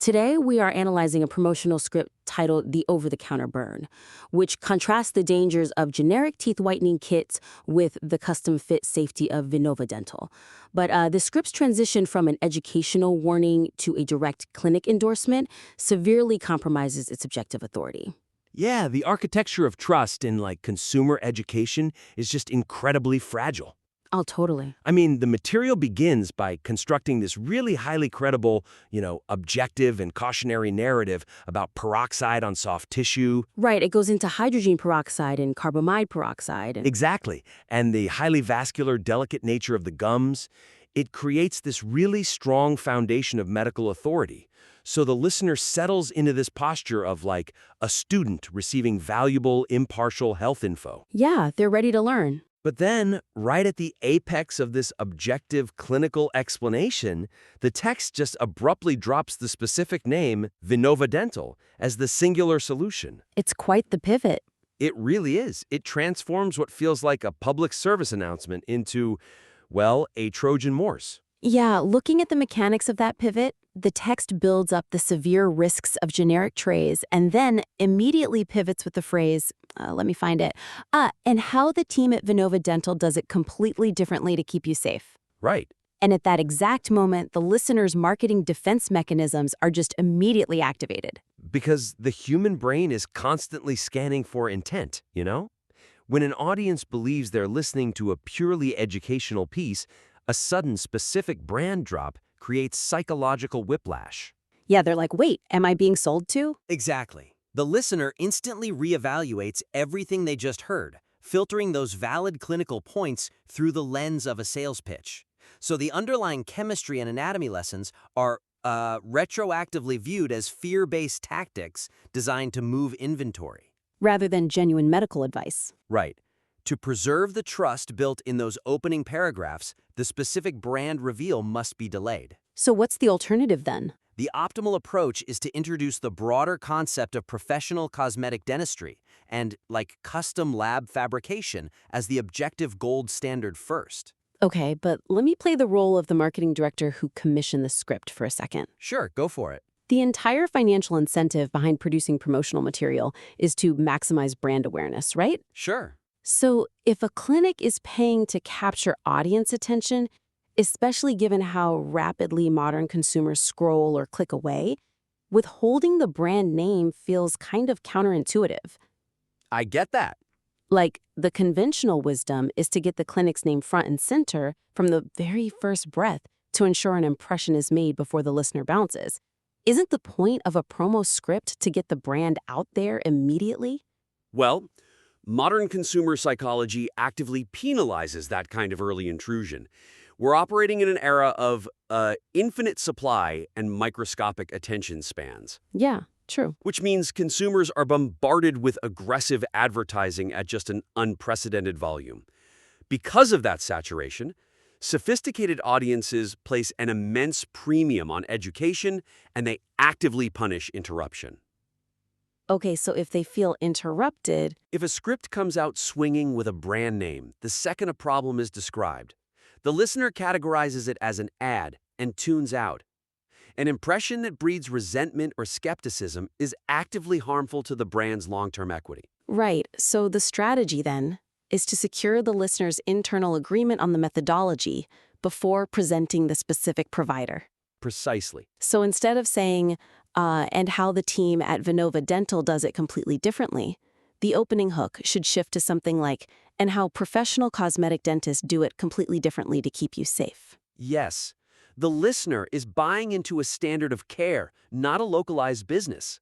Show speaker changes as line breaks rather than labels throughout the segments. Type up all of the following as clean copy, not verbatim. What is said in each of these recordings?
Today, we are analyzing a promotional script titled The Over-the-Counter Burn, which contrasts the dangers of generic teeth whitening kits with the custom-fit safety of Vinnova Dental. But the script's transition from an educational warning to a direct clinic endorsement severely compromises its objective authority.
Yeah, the architecture of trust in consumer education is just incredibly fragile.
Oh, totally.
I mean, the material begins by constructing this really highly credible, objective and cautionary narrative about peroxide on soft tissue.
Right, it goes into hydrogen peroxide and carbamide peroxide.
Exactly. And the highly vascular, delicate nature of the gums. It creates this really strong foundation of medical authority. So the listener settles into this posture of a student receiving valuable, impartial health info.
Yeah, they're ready to learn.
But then, right at the apex of this objective clinical explanation, the text just abruptly drops the specific name, Vinnova Dental, as the singular solution.
It's quite the pivot.
It really is. It transforms what feels like a public service announcement into, well, a Trojan horse.
Yeah, looking at the mechanics of that pivot, the text builds up the severe risks of generic trays and then immediately pivots with the phrase, let me find it, and how the team at Vinnova Dental does it completely differently to keep you safe.
Right.
And at that exact moment, the listener's marketing defense mechanisms are just immediately activated.
Because the human brain is constantly scanning for intent, you know? When an audience believes they're listening to a purely educational piece, a sudden specific brand drop creates psychological whiplash.
Yeah, they're like, wait, am I being sold to?
Exactly. The listener instantly reevaluates everything they just heard, filtering those valid clinical points through the lens of a sales pitch. So the underlying chemistry and anatomy lessons are retroactively viewed as fear-based tactics designed to move inventory.
Rather than genuine medical advice.
Right. To preserve the trust built in those opening paragraphs, the specific brand reveal must be delayed.
So what's the alternative then?
The optimal approach is to introduce the broader concept of professional cosmetic dentistry and, custom lab fabrication as the objective gold standard first.
Okay, but let me play the role of the marketing director who commissioned the script for a second.
Sure, go for it.
The entire financial incentive behind producing promotional material is to maximize brand awareness, right?
Sure.
So if a clinic is paying to capture audience attention, especially given how rapidly modern consumers scroll or click away, withholding the brand name feels kind of counterintuitive.
I get that.
The conventional wisdom is to get the clinic's name front and center from the very first breath to ensure an impression is made before the listener bounces. Isn't the point of a promo script to get the brand out there immediately?
Well, modern consumer psychology actively penalizes that kind of early intrusion. We're operating in an era of infinite supply and microscopic attention spans.
Yeah, true.
Which means consumers are bombarded with aggressive advertising at just an unprecedented volume. Because of that saturation, sophisticated audiences place an immense premium on education, and they actively punish interruption.
Okay, so if they feel interrupted...
If a script comes out swinging with a brand name, the second a problem is described, the listener categorizes it as an ad and tunes out. An impression that breeds resentment or skepticism is actively harmful to the brand's long-term equity.
Right, so the strategy then is to secure the listener's internal agreement on the methodology before presenting the specific provider.
Precisely.
So instead of saying, and how the team at Vinnova Dental does it completely differently, the opening hook should shift to something like, and how professional cosmetic dentists do it completely differently to keep you safe.
Yes, the listener is buying into a standard of care, not a localized business.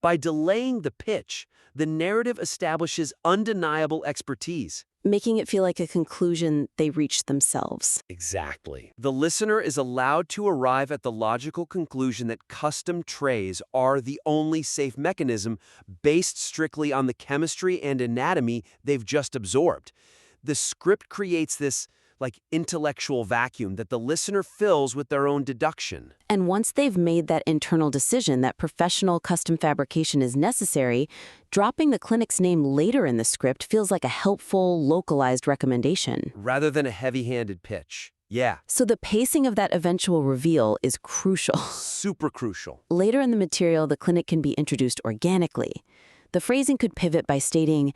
By delaying the pitch, the narrative establishes undeniable expertise.
Making it feel like a conclusion they reached themselves.
Exactly. The listener is allowed to arrive at the logical conclusion that custom trays are the only safe mechanism based strictly on the chemistry and anatomy they've just absorbed. The script creates this, intellectual vacuum that the listener fills with their own deduction.
And once they've made that internal decision that professional custom fabrication is necessary, dropping the clinic's name later in the script feels like a helpful, localized recommendation.
Rather than a heavy-handed pitch. Yeah,
So the pacing of that eventual reveal is crucial.
super crucial.
Later in the material, the clinic can be introduced organically. The phrasing could pivot by stating,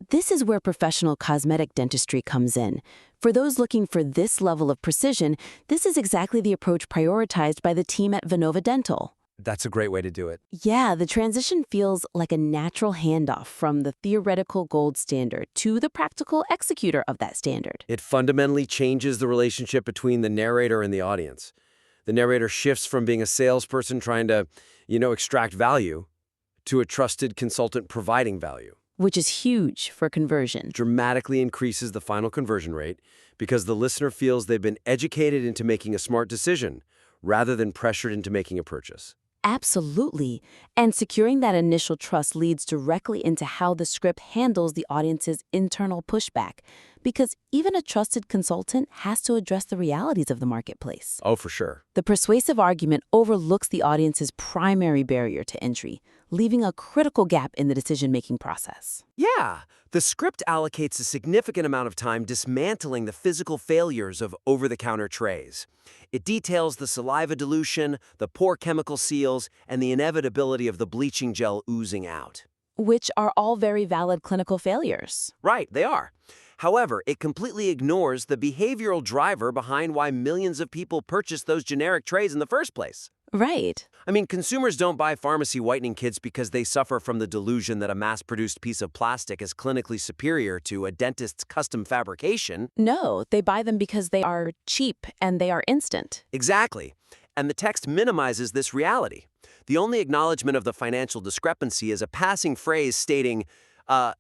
this is where professional cosmetic dentistry comes in. For those looking for this level of precision, this is exactly the approach prioritized by the team at Vinnova Dental.
That's a great way to do it.
Yeah, the transition feels like a natural handoff from the theoretical gold standard to the practical executor of that standard.
It fundamentally changes the relationship between the narrator and the audience. The narrator shifts from being a salesperson trying to, extract value to a trusted consultant providing value.
Which is huge for conversion.
Dramatically increases the final conversion rate because the listener feels they've been educated into making a smart decision rather than pressured into making a purchase.
Absolutely. And securing that initial trust leads directly into how the script handles the audience's internal pushback, because even a trusted consultant has to address the realities of the marketplace.
Oh, for sure.
The persuasive argument overlooks the audience's primary barrier to entry, leaving a critical gap in the decision-making process.
Yeah, the script allocates a significant amount of time dismantling the physical failures of over-the-counter trays. It details the saliva dilution, the poor chemical seals, and the inevitability of the bleaching gel oozing out.
Which are all very valid clinical failures.
Right, they are. However, it completely ignores the behavioral driver behind why millions of people purchase those generic trays in the first place.
Right.
I mean, consumers don't buy pharmacy whitening kits because they suffer from the delusion that a mass-produced piece of plastic is clinically superior to a dentist's custom fabrication.
No, they buy them because they are cheap and they are instant.
Exactly. And the text minimizes this reality. The only acknowledgement of the financial discrepancy is a passing phrase stating,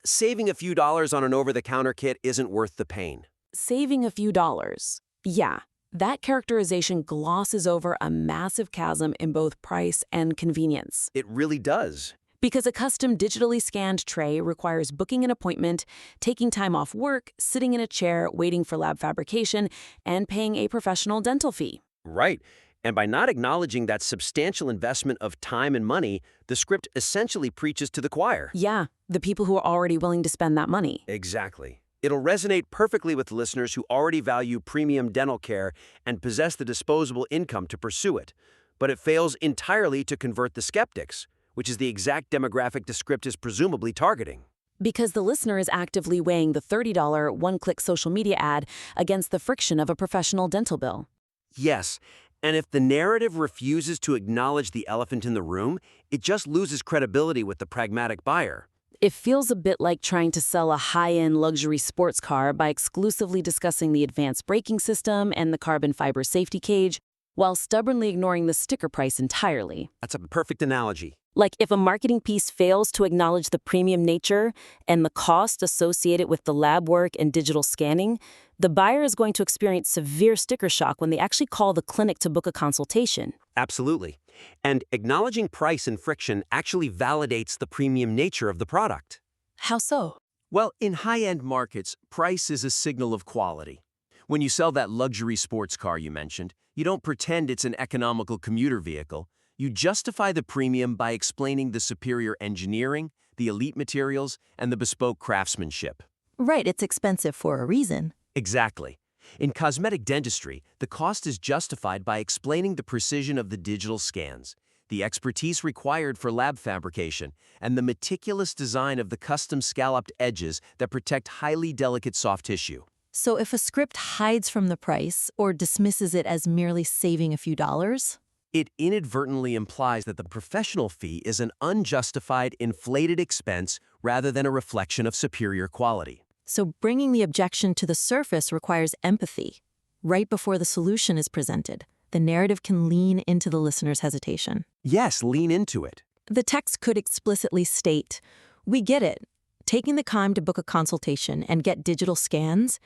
saving a few dollars on an over-the-counter kit isn't worth the pain.
Saving a few dollars. Yeah. That characterization glosses over a massive chasm in both price and convenience.
It really does.
Because a custom digitally scanned tray requires booking an appointment, taking time off work, sitting in a chair, waiting for lab fabrication, and paying a professional dental fee.
Right. And by not acknowledging that substantial investment of time and money, the script essentially preaches to the choir.
Yeah, the people who are already willing to spend that money.
Exactly. It'll resonate perfectly with listeners who already value premium dental care and possess the disposable income to pursue it. But it fails entirely to convert the skeptics, which is the exact demographic the script is presumably targeting.
Because the listener is actively weighing the $30 one-click social media ad against the friction of a professional dental bill.
Yes, and if the narrative refuses to acknowledge the elephant in the room, it just loses credibility with the pragmatic buyer.
It feels a bit like trying to sell a high-end luxury sports car by exclusively discussing the advanced braking system and the carbon fiber safety cage, while stubbornly ignoring the sticker price entirely.
That's a perfect analogy.
Like if a marketing piece fails to acknowledge the premium nature and the cost associated with the lab work and digital scanning, the buyer is going to experience severe sticker shock when they actually call the clinic to book a consultation.
Absolutely. And acknowledging price and friction actually validates the premium nature of the product.
How so?
Well, in high-end markets, price is a signal of quality. When you sell that luxury sports car you mentioned, you don't pretend it's an economical commuter vehicle. You justify the premium by explaining the superior engineering, the elite materials, and the bespoke craftsmanship.
Right, it's expensive for a reason.
Exactly. In cosmetic dentistry, the cost is justified by explaining the precision of the digital scans, the expertise required for lab fabrication, and the meticulous design of the custom scalloped edges that protect highly delicate soft tissue.
So if a script hides from the price or dismisses it as merely saving a few dollars,
It inadvertently implies that the professional fee is an unjustified, inflated expense rather than a reflection of superior quality.
so bringing the objection to the surface requires empathy. Right before the solution is presented, the narrative can lean into the listener's hesitation.
Yes, lean into it.
The text could explicitly state, "We get it. Taking the time to book a consultation and get digital scans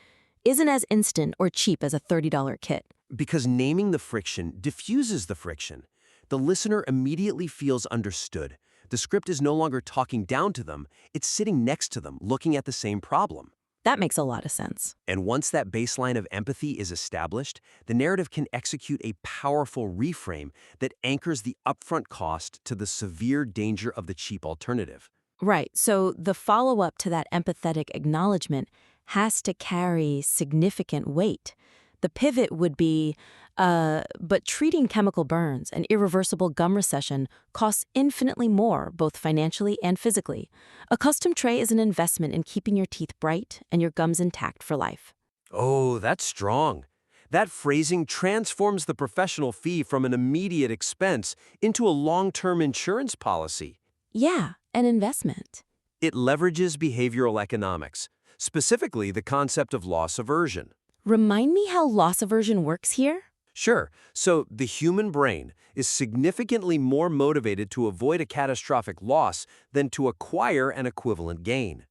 isn't as instant or cheap as a $30 kit."
Because naming the friction diffuses the friction. The listener immediately feels understood. The script is no longer talking down to them, it's sitting next to them, looking at the same problem.
That makes a lot of sense.
And once that baseline of empathy is established, the narrative can execute a powerful reframe that anchors the upfront cost to the severe danger of the cheap alternative.
Right, so the follow-up to that empathetic acknowledgement has to carry significant weight, The pivot would be, but treating chemical burns and irreversible gum recession costs infinitely more, both financially and physically. A custom tray is an investment in keeping your teeth bright and your gums intact for life.
Oh, that's strong. That phrasing transforms the professional fee from an immediate expense into a long-term insurance policy.
Yeah, an investment.
It leverages behavioral economics, specifically the concept of loss aversion.
Remind me how loss aversion works here?
Sure, so the human brain is significantly more motivated to avoid a catastrophic loss than to acquire an equivalent gain.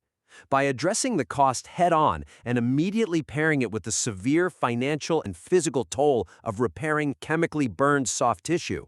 By addressing the cost head-on and immediately pairing it with the severe financial and physical toll of repairing chemically burned soft tissue,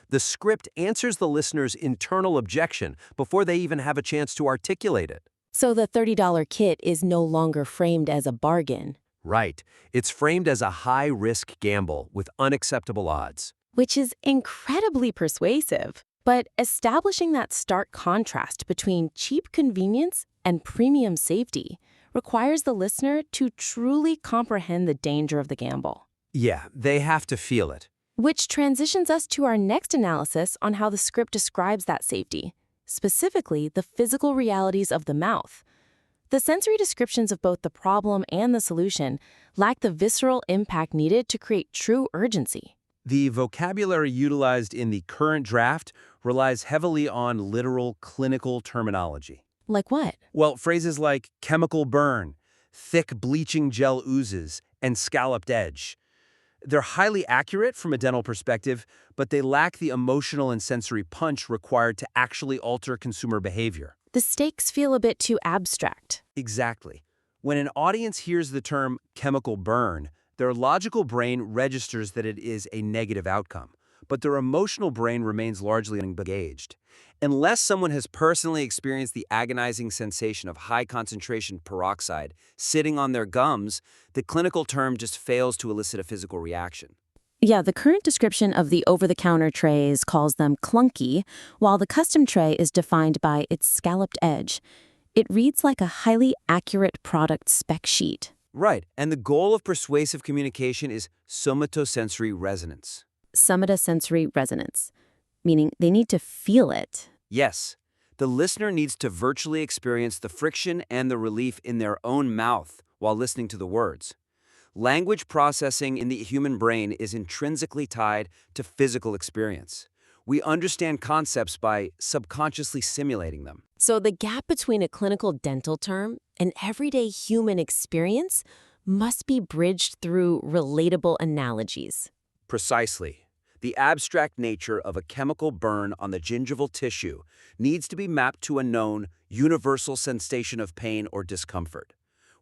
the script answers the listener's internal objection before they even have a chance to articulate it.
So the $30 kit is no longer framed as a bargain.
Right. It's framed as a high-risk gamble with unacceptable odds.
Which is incredibly persuasive. But establishing that stark contrast between cheap convenience and premium safety requires the listener to truly comprehend the danger of the gamble.
Yeah, they have to feel it.
Which transitions us to our next analysis on how the script describes that safety, specifically the physical realities of the mouth. The sensory descriptions of both the problem and the solution lack the visceral impact needed to create true urgency.
The vocabulary utilized in the current draft relies heavily on literal clinical terminology.
Like what?
Well, phrases like chemical burn, thick bleaching gel oozes, and scalloped edge. They're highly accurate from a dental perspective, but they lack the emotional and sensory punch required to actually alter consumer behavior.
The stakes feel a bit too abstract.
Exactly. When an audience hears the term chemical burn, their logical brain registers that it is a negative outcome, but their emotional brain remains largely engaged. Unless someone has personally experienced the agonizing sensation of high-concentration peroxide sitting on their gums, the clinical term just fails to elicit a physical reaction.
Yeah, the current description of the over-the-counter trays calls them clunky, while the custom tray is defined by its scalloped edge. It reads like a highly accurate product spec sheet.
Right, and the goal of persuasive communication is somatosensory resonance.
Somatosensory resonance, meaning they need to feel it.
Yes, the listener needs to virtually experience the friction and the relief in their own mouth while listening to the words. Language processing in the human brain is intrinsically tied to physical experience. We understand concepts by subconsciously simulating them.
So the gap between a clinical dental term and everyday human experience must be bridged through relatable analogies.
Precisely. The abstract nature of a chemical burn on the gingival tissue needs to be mapped to a known, universal sensation of pain or discomfort.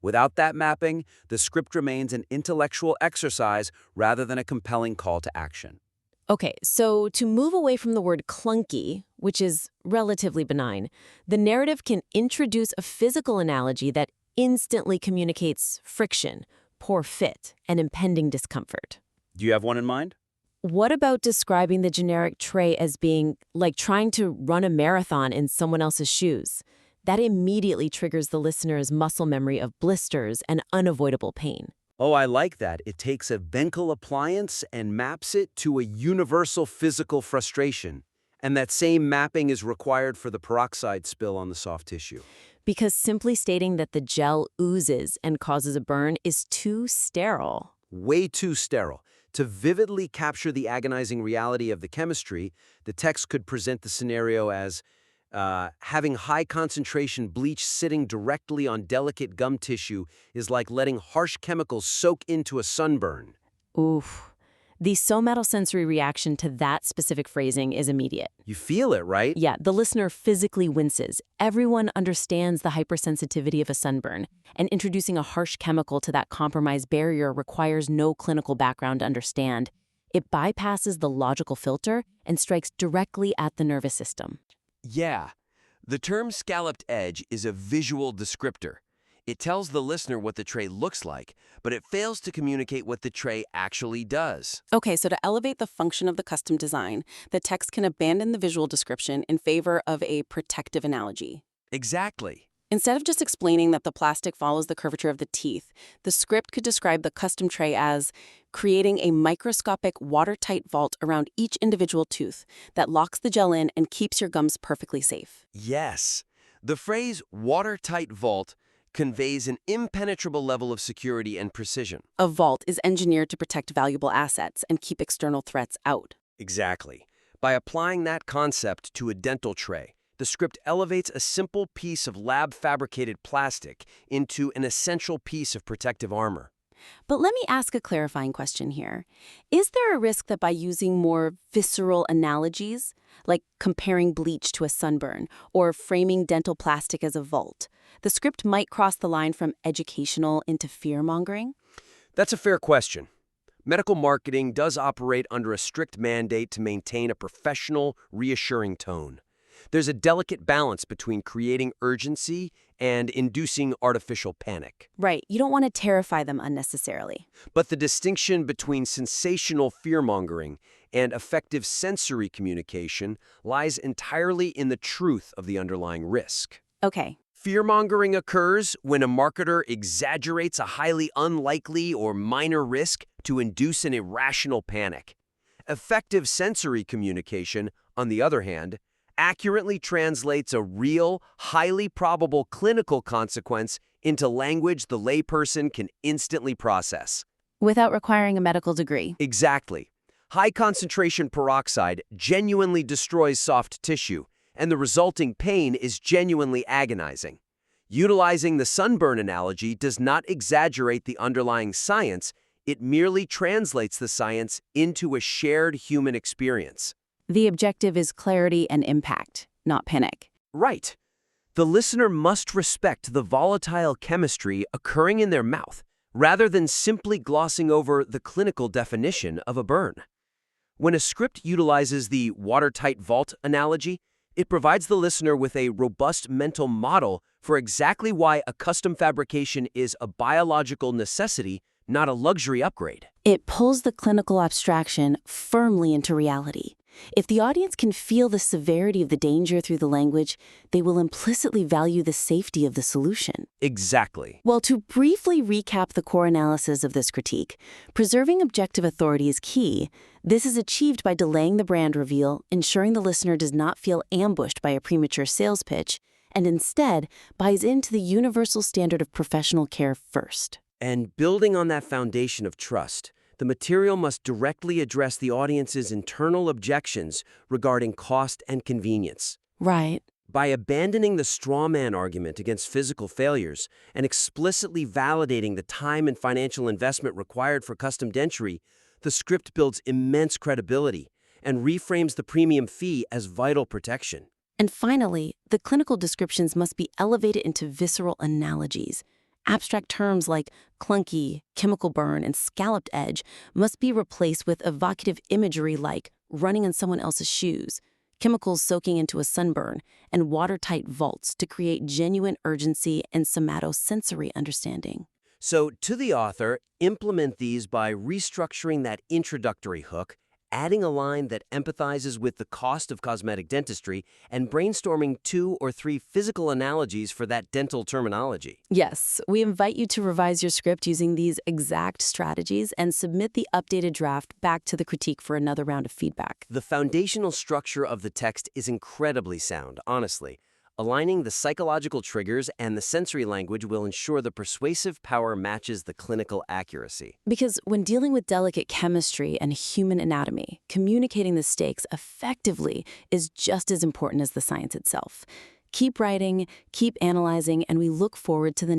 Without that mapping, the script remains an intellectual exercise rather than a compelling call to action.
Okay, so to move away from the word clunky, which is relatively benign, the narrative can introduce a physical analogy that instantly communicates friction, poor fit, and impending discomfort.
Do you have one in mind?
What about describing the generic tray as being like trying to run a marathon in someone else's shoes? That immediately triggers the listener's muscle memory of blisters and unavoidable pain.
Oh, I like that. It takes a Benkel appliance and maps it to a universal physical frustration. And that same mapping is required for the peroxide spill on the soft tissue.
Because simply stating that the gel oozes and causes a burn is too sterile.
Way too sterile. To vividly capture the agonizing reality of the chemistry, the text could present the scenario as having high-concentration bleach sitting directly on delicate gum tissue is like letting harsh chemicals soak into a sunburn.
Oof. The somatosensory reaction to that specific phrasing is immediate.
You feel it, right?
Yeah, the listener physically winces. Everyone understands the hypersensitivity of a sunburn, and introducing a harsh chemical to that compromised barrier requires no clinical background to understand. It bypasses the logical filter and strikes directly at the nervous system.
Yeah. The term scalloped edge is a visual descriptor. It tells the listener what the tray looks like, but it fails to communicate what the tray actually does.
Okay, so to elevate the function of the custom design, the text can abandon the visual description in favor of a protective analogy.
Exactly.
Instead of just explaining that the plastic follows the curvature of the teeth, the script could describe the custom tray as creating a microscopic, watertight vault around each individual tooth that locks the gel in and keeps your gums perfectly safe.
Yes. The phrase watertight vault conveys an impenetrable level of security and precision.
A vault is engineered to protect valuable assets and keep external threats out.
Exactly. By applying that concept to a dental tray, the script elevates a simple piece of lab-fabricated plastic into an essential piece of protective armor.
But let me ask a clarifying question here. Is there a risk that by using more visceral analogies, like comparing bleach to a sunburn or framing dental plastic as a vault, the script might cross the line from educational into fear-mongering?
That's a fair question. Medical marketing does operate under a strict mandate to maintain a professional, reassuring tone. There's a delicate balance between creating urgency and inducing artificial panic.
Right, you don't want to terrify them unnecessarily.
But the distinction between sensational fear-mongering and effective sensory communication lies entirely in the truth of the underlying risk.
Okay.
Fear-mongering occurs when a marketer exaggerates a highly unlikely or minor risk to induce an irrational panic. Effective sensory communication, on the other hand, accurately translates a real, highly probable clinical consequence into language the layperson can instantly process.
Without requiring a medical degree.
Exactly. High-concentration peroxide genuinely destroys soft tissue, and the resulting pain is genuinely agonizing. Utilizing the sunburn analogy does not exaggerate the underlying science, it merely translates the science into a shared human experience.
The objective is clarity and impact, not panic.
Right. The listener must respect the volatile chemistry occurring in their mouth, rather than simply glossing over the clinical definition of a burn. When a script utilizes the watertight vault analogy, it provides the listener with a robust mental model for exactly why a custom fabrication is a biological necessity, not a luxury upgrade.
It pulls the clinical abstraction firmly into reality. If the audience can feel the severity of the danger through the language, they will implicitly value the safety of the solution.
Exactly.
Well, to briefly recap the core analysis of this critique, preserving objective authority is key. This is achieved by delaying the brand reveal, ensuring the listener does not feel ambushed by a premature sales pitch, and instead buys into the universal standard of professional care first.
And building on that foundation of trust, the material must directly address the audience's internal objections regarding cost and convenience.
Right.
By abandoning the straw man argument against physical failures and explicitly validating the time and financial investment required for custom dentistry, the script builds immense credibility and reframes the premium fee as vital protection.
And finally, the clinical descriptions must be elevated into visceral analogies. Abstract terms like clunky, chemical burn, and scalloped edge must be replaced with evocative imagery like running in someone else's shoes, chemicals soaking into a sunburn, and watertight vaults to create genuine urgency and somatosensory understanding.
So, to the author, implement these by restructuring that introductory hook, adding a line that empathizes with the cost of cosmetic dentistry, and brainstorming 2 or 3 physical analogies for that dental terminology.
Yes, we invite you to revise your script using these exact strategies and submit the updated draft back to the critique for another round of feedback.
The foundational structure of the text is incredibly sound, honestly. Aligning the psychological triggers and the sensory language will ensure the persuasive power matches the clinical accuracy.
Because when dealing with delicate chemistry and human anatomy, communicating the stakes effectively is just as important as the science itself. Keep writing, keep analyzing, and we look forward to the